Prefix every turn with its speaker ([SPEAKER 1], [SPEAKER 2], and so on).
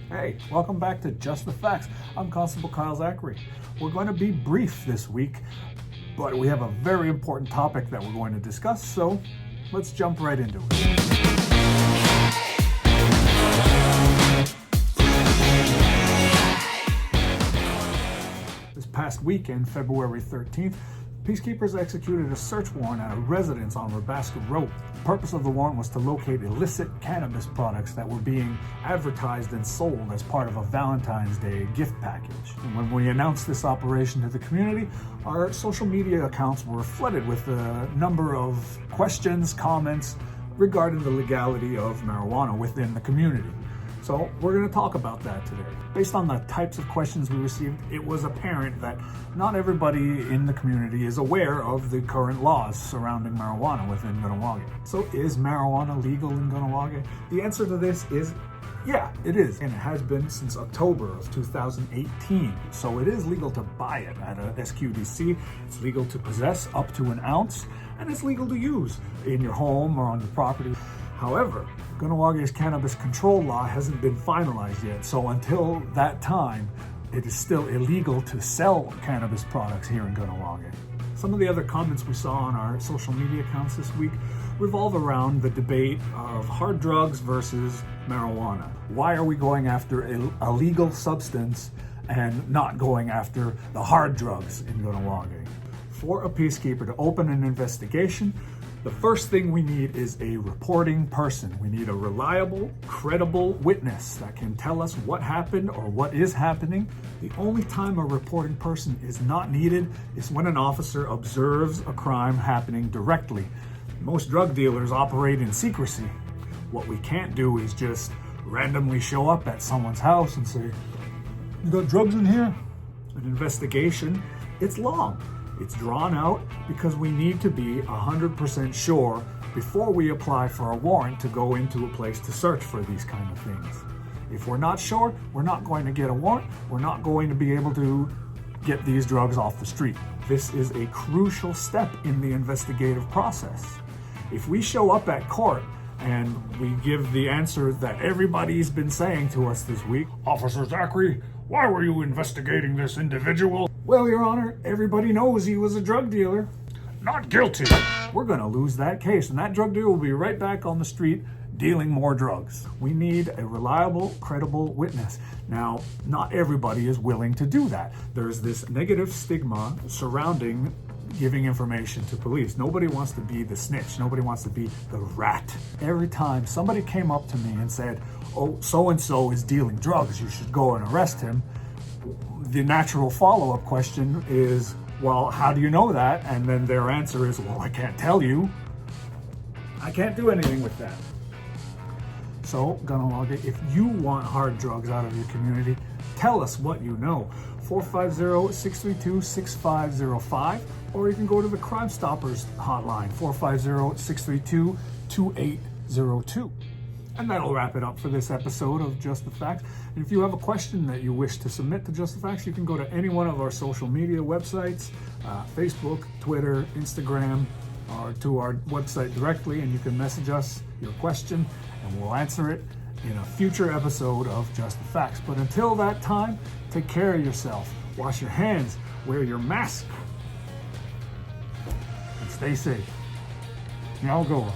[SPEAKER 1] Hey, welcome back to Just the Facts. I'm Constable Kyle Zachary. We're going to be brief this week, but we have a very important topic that we're going to discuss, so let's jump right into it. This past weekend, February 13th, peacekeepers executed a search warrant at a residence on Rebasca Road. The purpose of the warrant was to locate illicit cannabis products that were being advertised and sold as part of a Valentine's Day gift package. And when we announced this operation to the community, our social media accounts were flooded with a number of questions, comments regarding the legality of marijuana within the community. So we're going to talk about that today. Based on the types of questions we received, it was apparent that not everybody in the community is aware of the current laws surrounding marijuana within Kahnawake. So is marijuana legal in Kahnawake? The answer to this is yeah, it is. And it has been since October of 2018. So it is legal to buy it at a SQDC. It's legal to possess up to an ounce, and it's legal to use in your home or on your property. However, Kahnawak's cannabis control law hasn't been finalized yet, so until that time, it is still illegal to sell cannabis products here in Kahnawake. Some of the other comments we saw on our social media accounts this week revolve around the debate of hard drugs versus marijuana. Why are we going after a legal substance and not going after the hard drugs in Kahnawake? For a peacekeeper to open an investigation, the first thing we need is a reporting person. We need a reliable, credible witness that can tell us what happened or what is happening. The only time a reporting person is not needed is when an officer observes a crime happening directly. Most drug dealers operate in secrecy. What we can't do is just randomly show up at someone's house and say, "You got drugs in here?" An investigation, it's long. It's drawn out because we need to be 100% sure before we apply for a warrant to go into a place to search for these kind of things. If we're not sure, we're not going to get a warrant. We're not going to be able to get these drugs off the street. This is a crucial step in the investigative process. If we show up at court and we give the answer that everybody's been saying to us this week, "Officer Zachary, why were you investigating this individual?" "Well, Your Honor, everybody knows he was a drug dealer." "Not guilty." We're going to lose that case, and that drug dealer will be right back on the street dealing more drugs. We need a reliable, credible witness. Now, not everybody is willing to do that. There's this negative stigma surrounding giving information to police. Nobody wants to be the snitch. Nobody wants to be the rat. Every time somebody came up to me and said, "Oh, so-and-so is dealing drugs, you should go and arrest him," the natural follow-up question is, "Well, how do you know that?" And then their answer is, "Well, I can't tell you." I can't do anything with that. So, Kahnawake, if you want hard drugs out of your community, tell us what you know. 450-632-6505, or you can go to the Crime Stoppers hotline, 450-632-2802. And that'll wrap it up for this episode of Just the Facts. And if you have a question that you wish to submit to Just the Facts, you can go to any one of our social media websites, Facebook, Twitter, Instagram, or to our website directly, and you can message us your question, and we'll answer it in a future episode of Just the Facts. But until that time, take care of yourself, wash your hands, wear your mask, and stay safe. Now go.